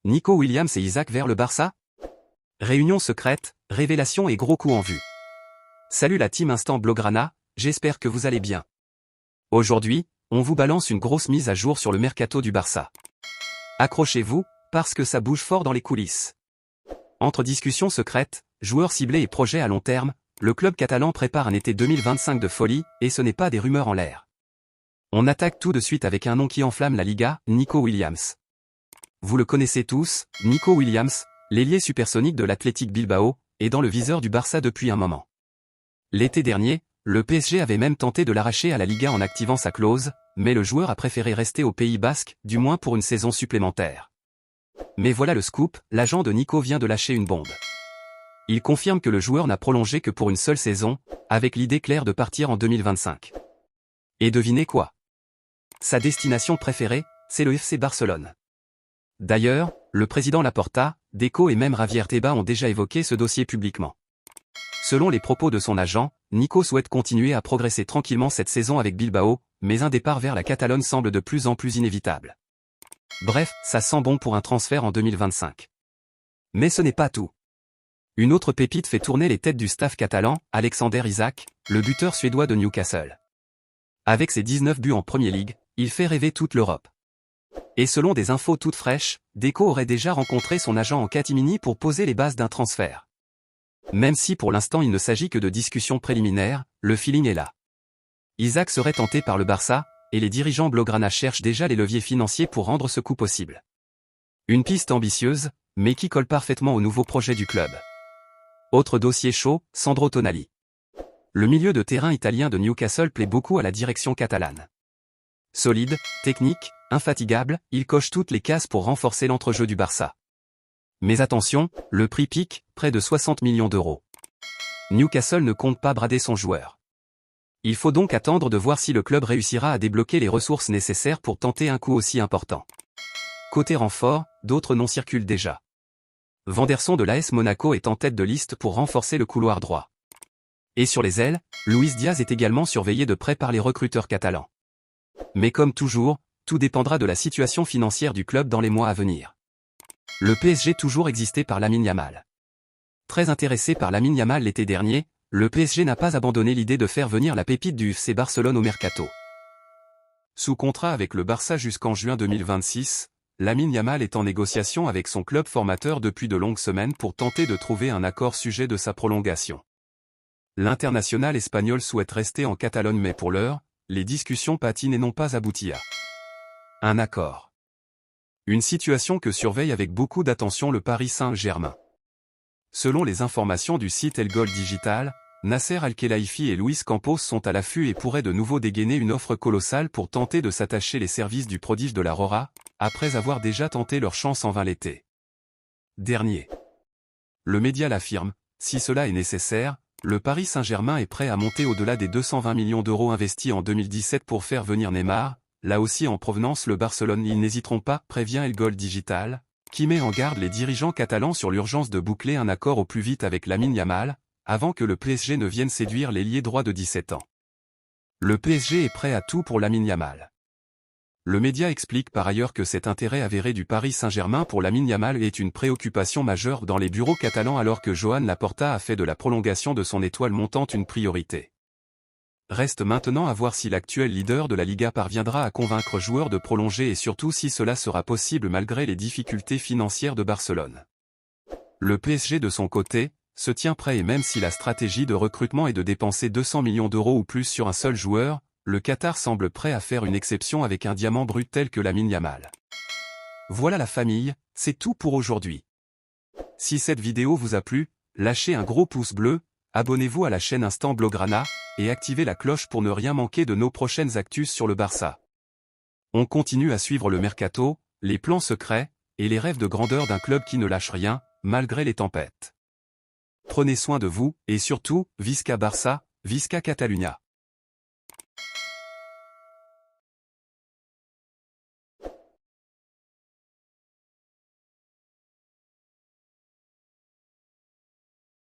Nico Williams et Isaac vers le Barça? Réunion secrète, révélation et gros coup en vue. Salut la team Instant Blaugrana, j'espère que vous allez bien. Aujourd'hui, on vous balance une grosse mise à jour sur le mercato du Barça. Accrochez-vous, parce que ça bouge fort dans les coulisses. Entre discussions secrètes, joueurs ciblés et projets à long terme, le club catalan prépare un été 2025 de folie, et ce n'est pas des rumeurs en l'air. On attaque tout de suite avec un nom qui enflamme la Liga, Nico Williams. Vous le connaissez tous, Nico Williams, l'ailier supersonique de l'Athletic Bilbao, est dans le viseur du Barça depuis un moment. L'été dernier, le PSG avait même tenté de l'arracher à la Liga en activant sa clause, mais le joueur a préféré rester au Pays Basque, du moins pour une saison supplémentaire. Mais voilà le scoop, l'agent de Nico vient de lâcher une bombe. Il confirme que le joueur n'a prolongé que pour une seule saison, avec l'idée claire de partir en 2025. Et devinez quoi? Sa destination préférée, c'est le FC Barcelone. D'ailleurs, le président Laporta, Deco et même Javier Tebas ont déjà évoqué ce dossier publiquement. Selon les propos de son agent, Nico souhaite continuer à progresser tranquillement cette saison avec Bilbao, mais un départ vers la Catalogne semble de plus en plus inévitable. Bref, ça sent bon pour un transfert en 2025. Mais ce n'est pas tout. Une autre pépite fait tourner les têtes du staff catalan, Alexander Isak, le buteur suédois de Newcastle. Avec ses 19 buts en Premier League, il fait rêver toute l'Europe. Et selon des infos toutes fraîches, Deco aurait déjà rencontré son agent en catimini pour poser les bases d'un transfert. Même si pour l'instant il ne s'agit que de discussions préliminaires, le feeling est là. Isak serait tenté par le Barça, et les dirigeants Blaugrana cherchent déjà les leviers financiers pour rendre ce coup possible. Une piste ambitieuse, mais qui colle parfaitement au nouveau projet du club. Autre dossier chaud, Sandro Tonali. Le milieu de terrain italien de Newcastle plaît beaucoup à la direction catalane. Solide, technique, infatigable, il coche toutes les cases pour renforcer l'entrejeu du Barça. Mais attention, le prix pique, près de 60 millions d'euros. Newcastle ne compte pas brader son joueur. Il faut donc attendre de voir si le club réussira à débloquer les ressources nécessaires pour tenter un coup aussi important. Côté renfort, d'autres noms circulent déjà. Vanderson de l'AS Monaco est en tête de liste pour renforcer le couloir droit. Et sur les ailes, Luis Diaz est également surveillé de près par les recruteurs catalans. Mais comme toujours, tout dépendra de la situation financière du club dans les mois à venir. Le PSG toujours existé par Lamine Yamal. Très intéressé par Lamine Yamal l'été dernier, le PSG n'a pas abandonné l'idée de faire venir la pépite du FC Barcelone au mercato. Sous contrat avec le Barça jusqu'en juin 2026, Lamine Yamal est en négociation avec son club formateur depuis de longues semaines pour tenter de trouver un accord sujet de sa prolongation. L'international espagnol souhaite rester en Catalogne mais pour l'heure, les discussions patinent et n'ont pas abouti à un accord. Une situation que surveille avec beaucoup d'attention le Paris Saint-Germain. Selon les informations du site El Gol Digital, Nasser Al-Khelaifi et Luis Campos sont à l'affût et pourraient de nouveau dégainer une offre colossale pour tenter de s'attacher les services du prodige de la Rora, après avoir déjà tenté leur chance en vain l'été dernier. Le média l'affirme, si cela est nécessaire, le Paris Saint-Germain est prêt à monter au-delà des 220 millions d'euros investis en 2017 pour faire venir Neymar. Là aussi en provenance le Barcelone ils n'hésiteront pas, prévient El Gol Digital, qui met en garde les dirigeants catalans sur l'urgence de boucler un accord au plus vite avec Lamine Yamal, avant que le PSG ne vienne séduire l'ailier droit de 17 ans. Le PSG est prêt à tout pour Lamine Yamal. Le média explique par ailleurs que cet intérêt avéré du Paris Saint-Germain pour Lamine Yamal est une préoccupation majeure dans les bureaux catalans alors que Joan Laporta a fait de la prolongation de son étoile montante une priorité. Reste maintenant à voir si l'actuel leader de la Liga parviendra à convaincre joueurs de prolonger et surtout si cela sera possible malgré les difficultés financières de Barcelone. Le PSG de son côté, se tient prêt et même si la stratégie de recrutement est de dépenser 200 millions d'euros ou plus sur un seul joueur, le Qatar semble prêt à faire une exception avec un diamant brut tel que Lamine Yamal. Voilà la famille, c'est tout pour aujourd'hui. Si cette vidéo vous a plu, lâchez un gros pouce bleu, abonnez-vous à la chaîne Instant Blaugrana, et activez la cloche pour ne rien manquer de nos prochaines actus sur le Barça. On continue à suivre le mercato, les plans secrets, et les rêves de grandeur d'un club qui ne lâche rien, malgré les tempêtes. Prenez soin de vous, et surtout, Visca Barça, Visca Catalunya.